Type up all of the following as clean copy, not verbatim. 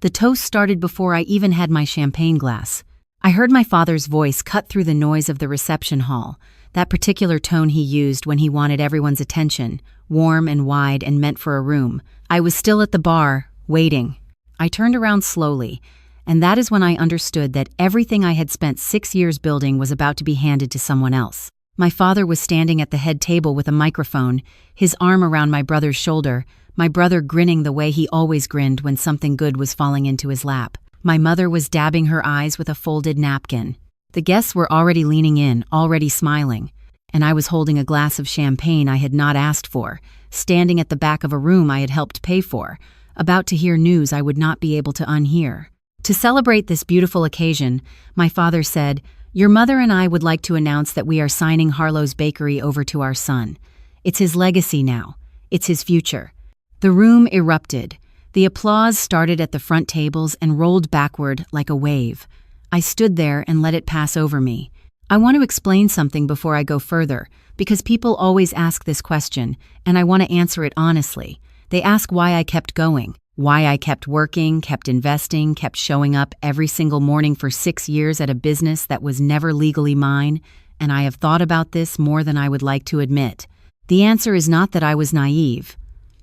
The toast started before I even had my champagne glass. I heard my father's voice cut through the noise of the reception hall, that particular tone he used when he wanted everyone's attention, warm and wide and meant for a room. I was still at the bar, waiting. I turned around slowly, and that is when I understood that everything I had spent 6 years building was about to be handed to someone else. My father was standing at the head table with a microphone, his arm around my brother's shoulder, my brother grinning the way he always grinned when something good was falling into his lap. My mother was dabbing her eyes with a folded napkin. The guests were already leaning in, already smiling, and I was holding a glass of champagne I had not asked for, standing at the back of a room I had helped pay for, about to hear news I would not be able to unhear. To celebrate this beautiful occasion, my father said, "Your mother and I would like to announce that we are signing Harlow's Bakery over to our son. It's his legacy now. It's his future." The room erupted. The applause started at the front tables and rolled backward like a wave. I stood there and let it pass over me. I want to explain something before I go further, because people always ask this question, and I want to answer it honestly. They ask why I kept going, why I kept working, kept investing, kept showing up every single morning for 6 years at a business that was never legally mine, and I have thought about this more than I would like to admit. The answer is not that I was naive.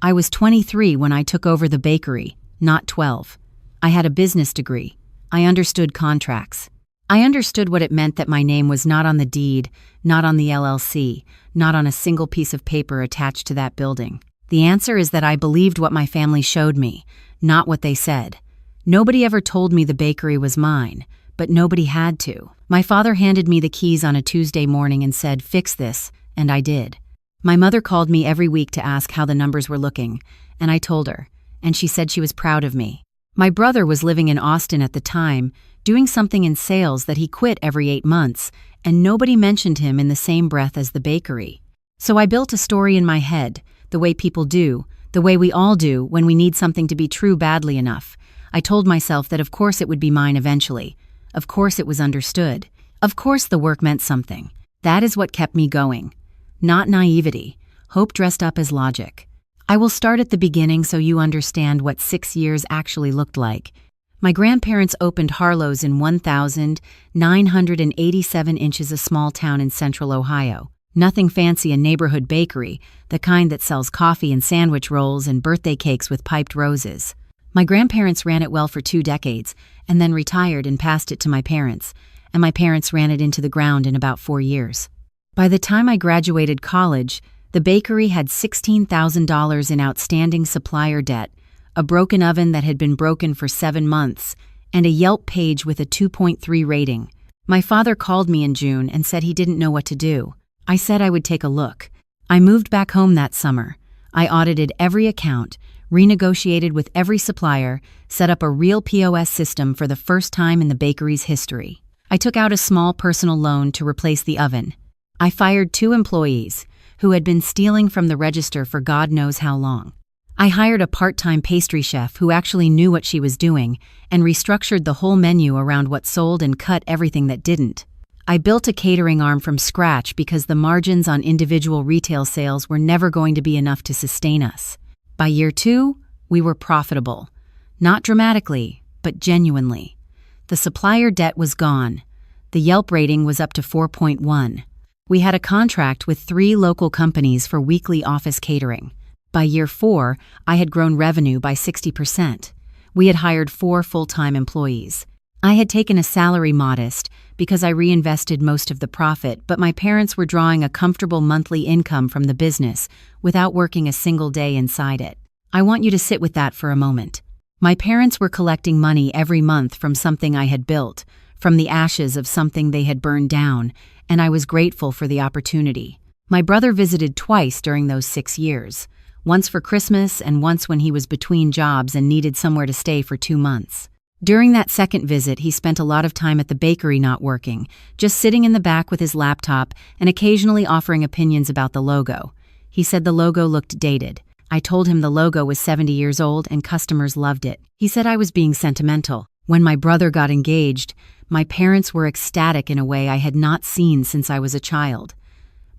I was 23 when I took over the bakery, not 12. I had a business degree. I understood contracts. I understood what it meant that my name was not on the deed, not on the LLC, not on a single piece of paper attached to that building. The answer is that I believed what my family showed me, not what they said. Nobody ever told me the bakery was mine, but nobody had to. My father handed me the keys on a Tuesday morning and said, "Fix this," and I did. My mother called me every week to ask how the numbers were looking, and I told her, and she said she was proud of me. My brother was living in Austin at the time, doing something in sales that he quit every 8 months, and nobody mentioned him in the same breath as the bakery. So I built a story in my head, the way people do, the way we all do when we need something to be true badly enough. I told myself that of course it would be mine eventually. Of course it was understood. Of course the work meant something. That is what kept me going. Not naivety, hope dressed up as logic. I will start at the beginning so you understand what 6 years actually looked like. My grandparents opened Harlow's in 1,987 inches, a small town in central Ohio. Nothing fancy, a neighborhood bakery, the kind that sells coffee and sandwich rolls and birthday cakes with piped roses. My grandparents ran it well for 2 decades and then retired and passed it to my parents, and my parents ran it into the ground in about 4 years. By the time I graduated college, the bakery had $16,000 in outstanding supplier debt, a broken oven that had been broken for 7 months, and a Yelp page with a 2.3 rating. My father called me in June and said he didn't know what to do. I said I would take a look. I moved back home that summer. I audited every account, renegotiated with every supplier, set up a real POS system for the first time in the bakery's history. I took out a small personal loan to replace the oven. I fired 2 employees who had been stealing from the register for God knows how long. I hired a part-time pastry chef who actually knew what she was doing and restructured the whole menu around what sold and cut everything that didn't. I built a catering arm from scratch because the margins on individual retail sales were never going to be enough to sustain us. By year 2, we were profitable. Not dramatically, but genuinely. The supplier debt was gone. The Yelp rating was up to 4.1. We had a contract with 3 local companies for weekly office catering. By year 4, I had grown revenue by 60%. We had hired 4 full-time employees. I had taken a salary modest because I reinvested most of the profit, but my parents were drawing a comfortable monthly income from the business without working a single day inside it. I want you to sit with that for a moment. My parents were collecting money every month from something I had built, from the ashes of something they had burned down, and I was grateful for the opportunity. My brother visited twice during those 6 years, once for Christmas and once when he was between jobs and needed somewhere to stay for 2 months. During that second visit, he spent a lot of time at the bakery not working, just sitting in the back with his laptop and occasionally offering opinions about the logo. He said the logo looked dated. I told him the logo was 70 years old and customers loved it. He said I was being sentimental. When my brother got engaged, my parents were ecstatic in a way I had not seen since I was a child.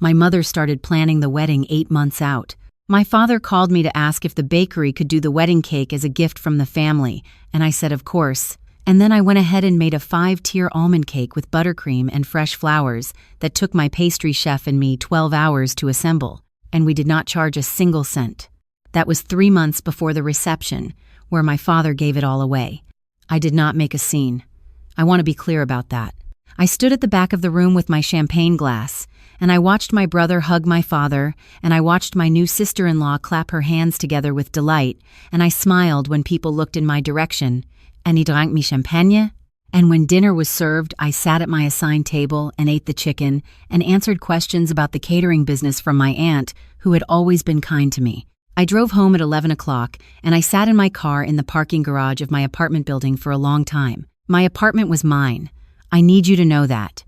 My mother started planning the wedding 8 months out. My father called me to ask if the bakery could do the wedding cake as a gift from the family, and I said of course. And then I went ahead and made a 5-tier almond cake with buttercream and fresh flowers that took my pastry chef and me 12 hours to assemble, and we did not charge a single cent. That was 3 months before the reception, where my father gave it all away. I did not make a scene. I want to be clear about that. I stood at the back of the room with my champagne glass, and I watched my brother hug my father, and I watched my new sister-in-law clap her hands together with delight, and I smiled when people looked in my direction. And he drank me champagne, and when dinner was served, I sat at my assigned table and ate the chicken and answered questions about the catering business from my aunt, who had always been kind to me. I drove home at 11 o'clock, and I sat in my car in the parking garage of my apartment building for a long time. My apartment was mine. I need you to know that.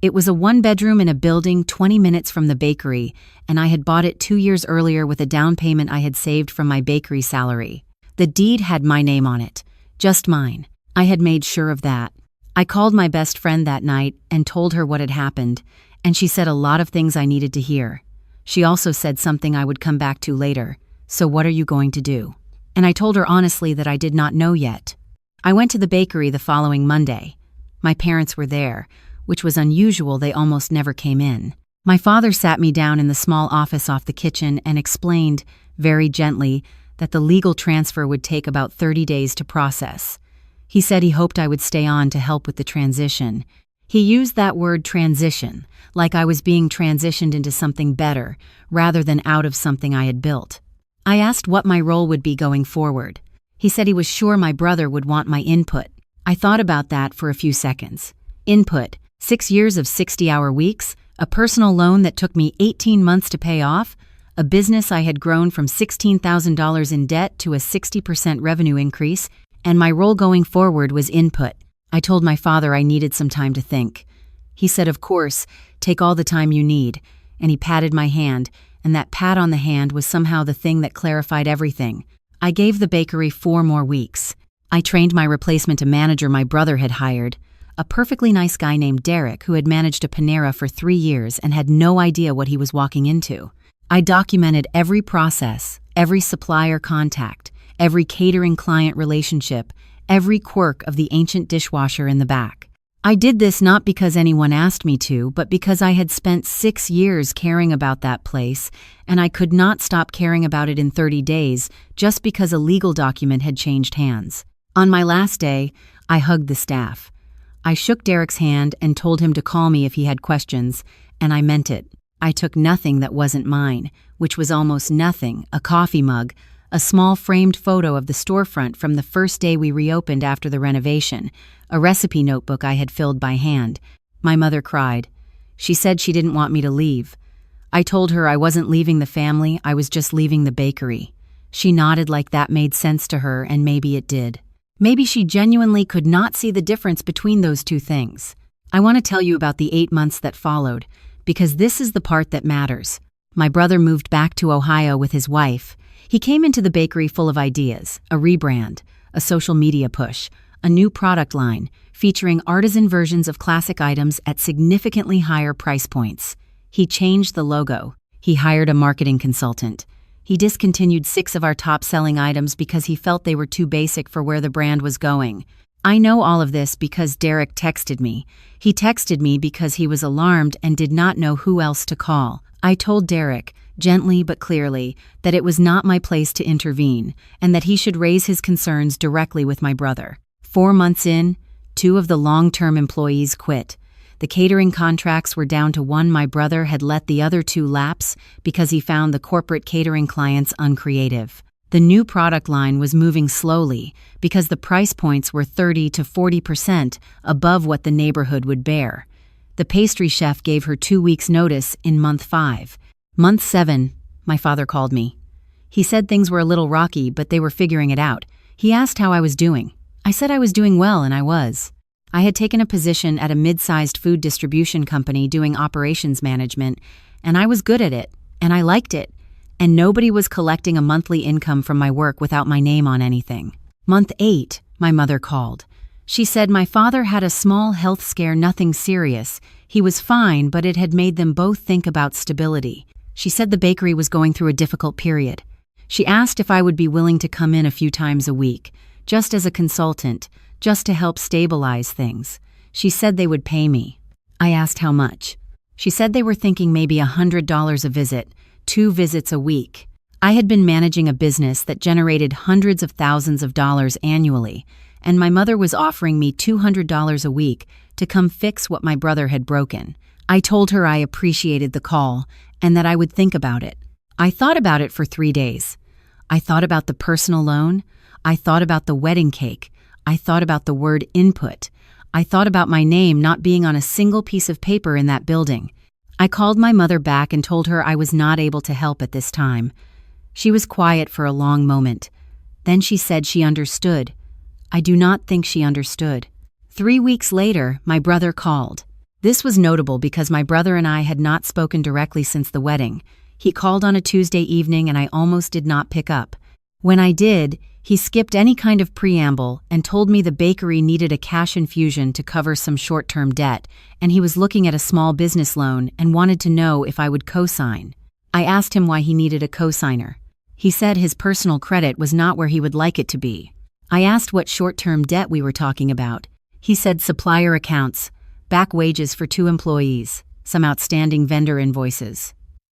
It was a 1-bedroom in a building 20 minutes from the bakery, and I had bought it 2 years earlier with a down payment I had saved from my bakery salary. The deed had my name on it. Just mine. I had made sure of that. I called my best friend that night and told her what had happened, and she said a lot of things I needed to hear. She also said something I would come back to later. So what are you going to do? And I told her honestly that I did not know yet. I went to the bakery the following Monday. My parents were there, which was unusual. They almost never came in. My father sat me down in the small office off the kitchen and explained, very gently, that the legal transfer would take about 30 days to process. He said he hoped I would stay on to help with the transition. He used that word transition, like I was being transitioned into something better, rather than out of something I had built. I asked what my role would be going forward. He said he was sure my brother would want my input. I thought about that for a few seconds. Input: 6 years of 60-hour weeks, a personal loan that took me 18 months to pay off, a business I had grown from $16,000 in debt to a 60% revenue increase, and my role going forward was input. I told my father I needed some time to think. He said, of course, take all the time you need, and he patted my hand, and that pat on the hand was somehow the thing that clarified everything. I gave the bakery 4 more weeks. I trained my replacement, a manager my brother had hired, a perfectly nice guy named Derek who had managed a Panera for 3 years and had no idea what he was walking into. I documented every process, every supplier contact, every catering client relationship, every quirk of the ancient dishwasher in the back. I did this not because anyone asked me to, but because I had spent 6 years caring about that place, and I could not stop caring about it in 30 days just because a legal document had changed hands. On my last day, I hugged the staff. I shook Derek's hand and told him to call me if he had questions, and I meant it. I took nothing that wasn't mine, which was almost nothing: a coffee mug, a small framed photo of the storefront from the first day we reopened after the renovation, a recipe notebook I had filled by hand. My mother cried. She said she didn't want me to leave. I told her I wasn't leaving the family, I was just leaving the bakery. She nodded like that made sense to her, and maybe it did. Maybe she genuinely could not see the difference between those two things. I want to tell you about the 8 months that followed, because this is the part that matters. My brother moved back to Ohio with his wife. He came into the bakery full of ideas: a rebrand, a social media push, a new product line featuring artisan versions of classic items at significantly higher price points. He changed the logo. He hired a marketing consultant. He discontinued 6 of our top-selling items because he felt they were too basic for where the brand was going. I know all of this because Derek texted me. He texted me because he was alarmed and did not know who else to call. I told Derek, gently but clearly, that it was not my place to intervene and that he should raise his concerns directly with my brother. 4 months in, 2 of the long-term employees quit. The catering contracts were down to 1. My brother had let the other 2 lapse because he found the corporate catering clients uncreative. The new product line was moving slowly because the price points were 30 to 40% above what the neighborhood would bear. The pastry chef gave her 2 weeks' notice in month 5. Month 7, my father called me. He said things were a little rocky, but they were figuring it out. He asked how I was doing. I said I was doing well, and I was. I had taken a position at a mid-sized food distribution company doing operations management, and I was good at it, and I liked it, and nobody was collecting a monthly income from my work without my name on anything. Month 8, my mother called. She said my father had a small health scare, nothing serious. He was fine, but it had made them both think about stability. She said the bakery was going through a difficult period. She asked if I would be willing to come in a few times a week, just as a consultant, just to help stabilize things. She said they would pay me. I asked how much. She said they were thinking maybe $100 a visit, 2 visits a week. I had been managing a business that generated hundreds of thousands of dollars annually, and my mother was offering me $200 a week to come fix what my brother had broken. I told her I appreciated the call and that I would think about it. I thought about it for 3 days. I thought about the personal loan. I thought about the wedding cake. I thought about the word input. I thought about my name not being on a single piece of paper in that building. I called my mother back and told her I was not able to help at this time. She was quiet for a long moment. Then she said she understood. I do not think she understood. 3 weeks later, my brother called. This was notable because my brother and I had not spoken directly since the wedding. He called on a Tuesday evening and I almost did not pick up. When I did, he skipped any kind of preamble and told me the bakery needed a cash infusion to cover some short-term debt, and he was looking at a small business loan and wanted to know if I would co-sign. I asked him why he needed a co-signer. He said his personal credit was not where he would like it to be. I asked what short-term debt we were talking about. He said supplier accounts, back wages for 2 employees, some outstanding vendor invoices.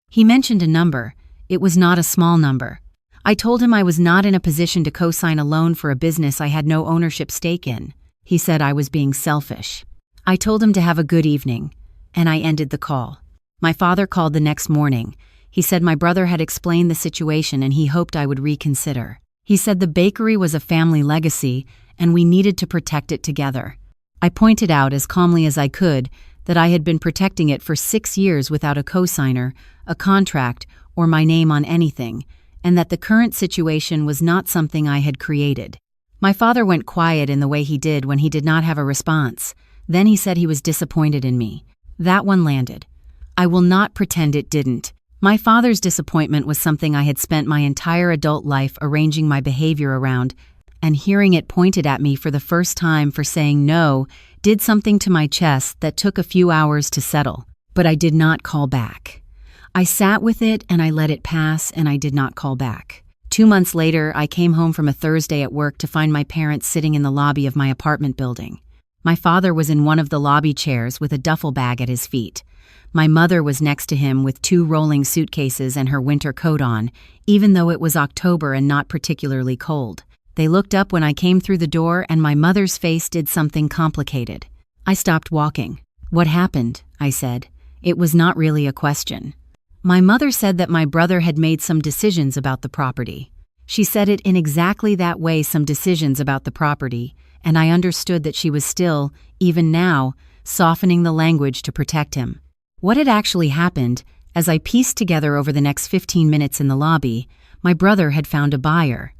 He mentioned a number. It was not a small number. I told him I was not in a position to co-sign a loan for a business I had no ownership stake in. He said I was being selfish. I told him to have a good evening, and I ended the call. My father called the next morning. He said my brother had explained the situation and he hoped I would reconsider. He said the bakery was a family legacy and we needed to protect it together. I pointed out as calmly as I could that I had been protecting it for 6 years without a co-signer, a contract, or my name on anything, and that the current situation was not something I had created. My father went quiet in the way he did when he did not have a response. Then he said he was disappointed in me. That one landed. I will not pretend it didn't. My father's disappointment was something I had spent my entire adult life arranging my behavior around, and hearing it pointed at me for the first time for saying no did something to my chest that took a few hours to settle. But I did not call back. I sat with it and I let it pass and I did not call back. 2 months later, I came home from a Thursday at work to find my parents sitting in the lobby of my apartment building. My father was in one of the lobby chairs with a duffel bag at his feet. My mother was next to him with 2 rolling suitcases and her winter coat on, even though it was October and not particularly cold. They looked up when I came through the door and my mother's face did something complicated. I stopped walking. "What happened?" I said. It was not really a question. My mother said that my brother had made some decisions about the property. She said it in exactly that way, some decisions about the property, and I understood that she was still, even now, softening the language to protect him. What had actually happened, as I pieced together over the next 15 minutes in the lobby, my brother had found a buyer.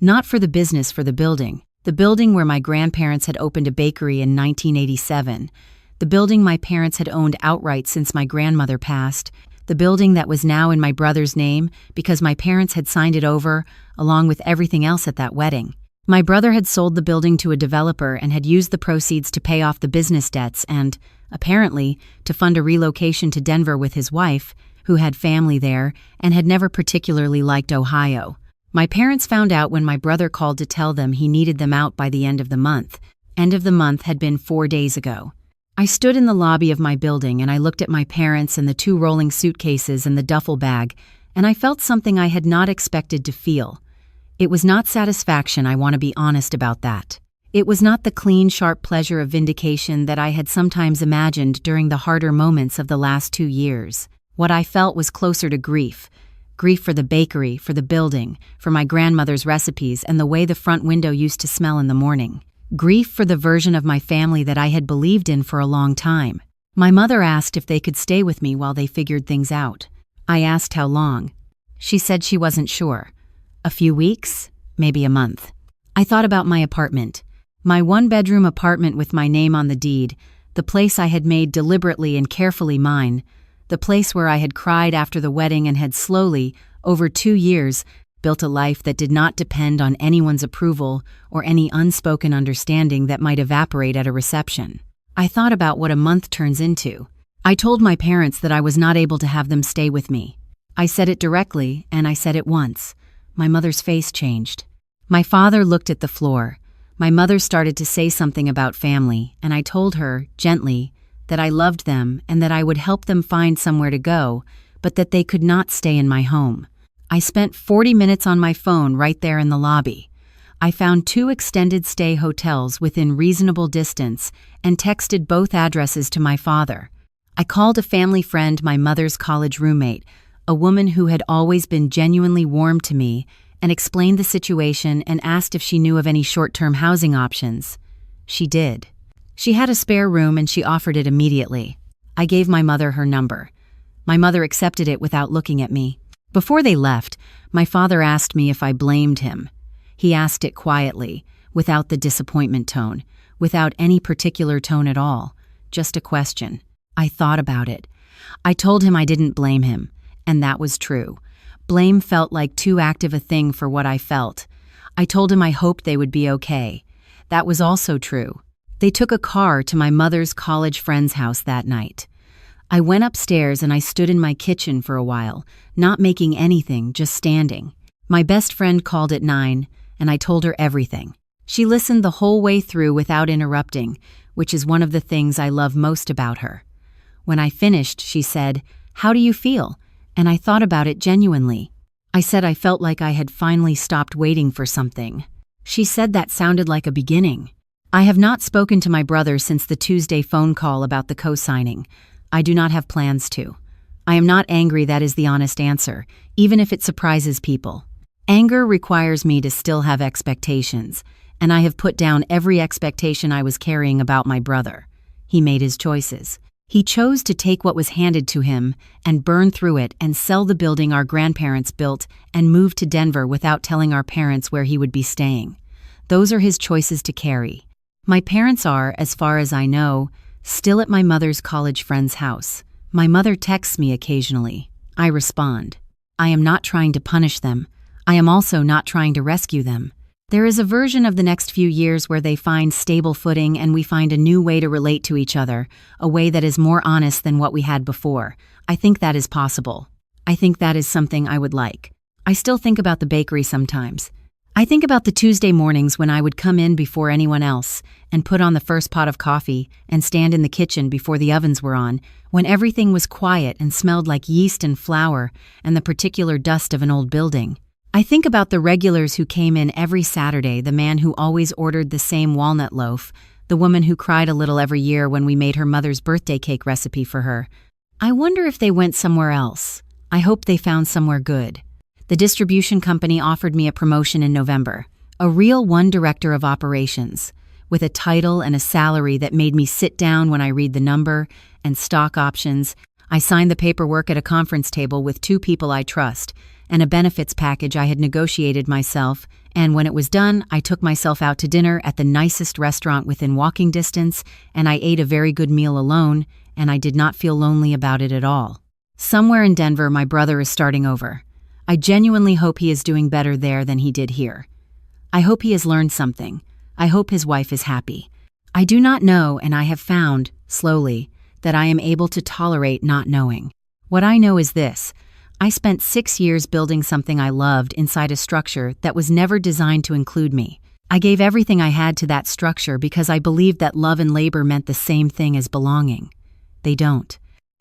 Not for the business, for the building where my grandparents had opened a bakery in 1987, the building my parents had owned outright since my grandmother passed, the building that was now in my brother's name because my parents had signed it over along with everything else at that wedding. My brother had sold the building to a developer and had used the proceeds to pay off the business debts and, apparently, to fund a relocation to Denver with his wife, who had family there and had never particularly liked Ohio. My parents found out when my brother called to tell them he needed them out by the end of the month. End of the month had been 4 days ago. I stood in the lobby of my building and I looked at my parents and the 2 rolling suitcases and the duffel bag, and I felt something I had not expected to feel. It was not satisfaction, I want to be honest about that. It was not the clean, sharp pleasure of vindication that I had sometimes imagined during the harder moments of the last 2 years. What I felt was closer to grief. Grief for the bakery, for the building, for my grandmother's recipes and the way the front window used to smell in the morning. Grief for the version of my family that I had believed in for a long time. My mother asked if they could stay with me while they figured things out. I asked how long. She said she wasn't sure. A few weeks? Maybe a month. I thought about my apartment. My 1-bedroom apartment with my name on the deed, the place I had made deliberately and carefully mine, the place where I had cried after the wedding and had slowly, over 2 years, built a life that did not depend on anyone's approval or any unspoken understanding that might evaporate at a reception. I thought about what a month turns into. I told my parents that I was not able to have them stay with me. I said it directly, and I said it once. My mother's face changed. My father looked at the floor. My mother started to say something about family, and I told her, gently, that I loved them and that I would help them find somewhere to go, but that they could not stay in my home. I spent 40 minutes on my phone right there in the lobby. I found 2 extended stay hotels within reasonable distance and texted both addresses to my father. I called a family friend, my mother's college roommate, a woman who had always been genuinely warm to me, and explained the situation and asked if she knew of any short-term housing options. She did. She had a spare room and she offered it immediately. I gave my mother her number. My mother accepted it without looking at me. Before they left, my father asked me if I blamed him. He asked it quietly, without the disappointment tone, without any particular tone at all, just a question. I thought about it. I told him I didn't blame him, and that was true. Blame felt like too active a thing for what I felt. I told him I hoped they would be okay. That was also true. They took a car to my mother's college friend's house that night. I went upstairs and I stood in my kitchen for a while, not making anything, just standing. My best friend called at 9, and I told her everything. She listened the whole way through without interrupting, which is one of the things I love most about her. When I finished, she said, "How do you feel?" And I thought about it genuinely. I said I felt like I had finally stopped waiting for something. She said that sounded like a beginning. I have not spoken to my brother since the Tuesday phone call about the co-signing. I do not have plans to. I am not angry, that is the honest answer, even if it surprises people. Anger requires me to still have expectations, and I have put down every expectation I was carrying about my brother. He made his choices. He chose to take what was handed to him and burn through it and sell the building our grandparents built and move to Denver without telling our parents where he would be staying. Those are his choices to carry. My parents are, as far as I know, still at my mother's college friend's house. My mother texts me occasionally. I respond. I am not trying to punish them. I am also not trying to rescue them. There is a version of the next few years where they find stable footing and we find a new way to relate to each other, a way that is more honest than what we had before. I think that is possible. I think that is something I would like. I still think about the bakery sometimes. I think about the Tuesday mornings when I would come in before anyone else and put on the first pot of coffee and stand in the kitchen before the ovens were on, when everything was quiet and smelled like yeast and flour and the particular dust of an old building. I think about the regulars who came in every Saturday, the man who always ordered the same walnut loaf, the woman who cried a little every year when we made her mother's birthday cake recipe for her. I wonder if they went somewhere else. I hope they found somewhere good. The distribution company offered me a promotion in November, a real one director of operations, with a title and a salary that made me sit down when I read the number, and stock options. I signed the paperwork at a conference table with 2 people I trust, and a benefits package I had negotiated myself, and when it was done, I took myself out to dinner at the nicest restaurant within walking distance, and I ate a very good meal alone, and I did not feel lonely about it at all. Somewhere in Denver, my brother is starting over. I genuinely hope he is doing better there than he did here. I hope he has learned something. I hope his wife is happy. I do not know, and I have found, slowly, that I am able to tolerate not knowing. What I know is this. I spent 6 years building something I loved inside a structure that was never designed to include me. I gave everything I had to that structure because I believed that love and labor meant the same thing as belonging. They don't.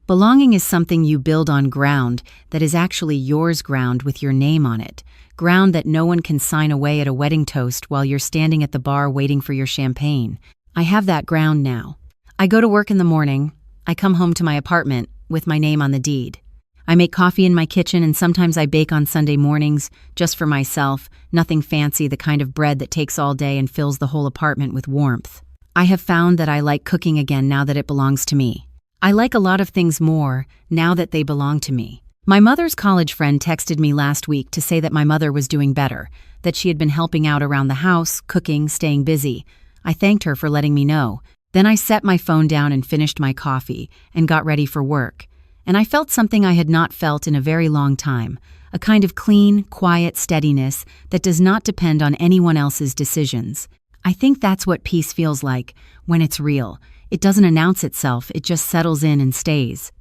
Belonging is something you build on ground that is actually yours, ground with your name on it, ground that no one can sign away at a wedding toast while you're standing at the bar waiting for your champagne. I have that ground now. I go to work in the morning. I come home to my apartment with my name on the deed. I make coffee in my kitchen, and sometimes I bake on Sunday mornings, just for myself, nothing fancy, the kind of bread that takes all day and fills the whole apartment with warmth. I have found that I like cooking again now that it belongs to me. I like a lot of things more now that they belong to me. My mother's college friend texted me last week to say that my mother was doing better, that she had been helping out around the house, cooking, staying busy. I thanked her for letting me know. Then I set my phone down and finished my coffee and got ready for work. And I felt something I had not felt in a very long time, a kind of clean, quiet steadiness that does not depend on anyone else's decisions. I think that's what peace feels like when it's real. It doesn't announce itself, it just settles in and stays.